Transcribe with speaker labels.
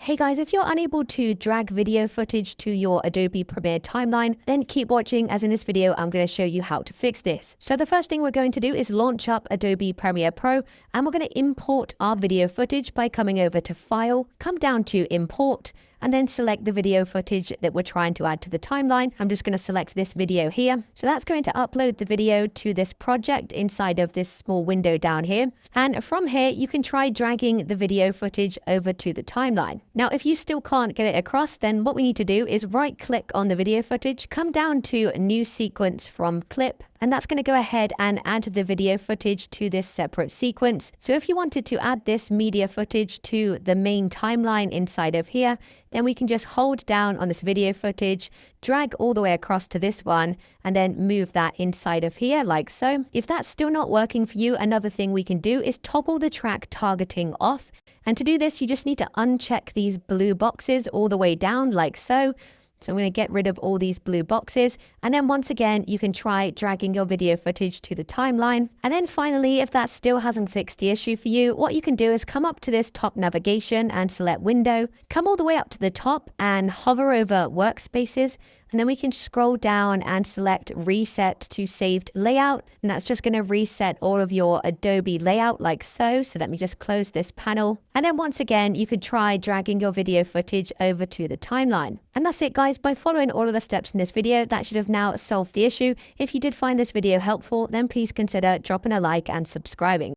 Speaker 1: Hey guys, if you're unable to drag video footage to your Adobe Premiere timeline, then keep watching, as in this video I'm going to show you how to fix this. So the first thing we're going to do is launch up Adobe Premiere Pro, and we're going to import our video footage by coming over to File, come down to Import, and then select the video footage that we're trying to add to the timeline. I'm just going to select this video here. So that's going to upload the video to this project inside of this small window down here. And from here, you can try dragging the video footage over to the timeline. Now, if you still can't get it across, then what we need to do is right click on the video footage, come down to New Sequence from Clip, and that's going to go ahead and add the video footage to this separate sequence. So if you wanted to add this media footage to the main timeline inside of here, then we can just hold down on this video footage, drag all the way across to this one, and then move that inside of here like so. If that's still not working for you, another thing we can do is toggle the track targeting off. And to do this, you just need to uncheck these blue boxes all the way down like so. So I'm going to get rid of all these blue boxes. And then once again, you can try dragging your video footage to the timeline. And then finally, if that still hasn't fixed the issue for you, what you can do is come up to this top navigation and select Window, come all the way up to the top and hover over Workspaces. And then we can scroll down and select Reset to Saved Layout. And that's just going to reset all of your Adobe layout like so. So let me just close this panel. And then once again, you could try dragging your video footage over to the timeline. And that's it, guys. By following all of the steps in this video, that should have now solved the issue. If you did find this video helpful, then please consider dropping a like and subscribing.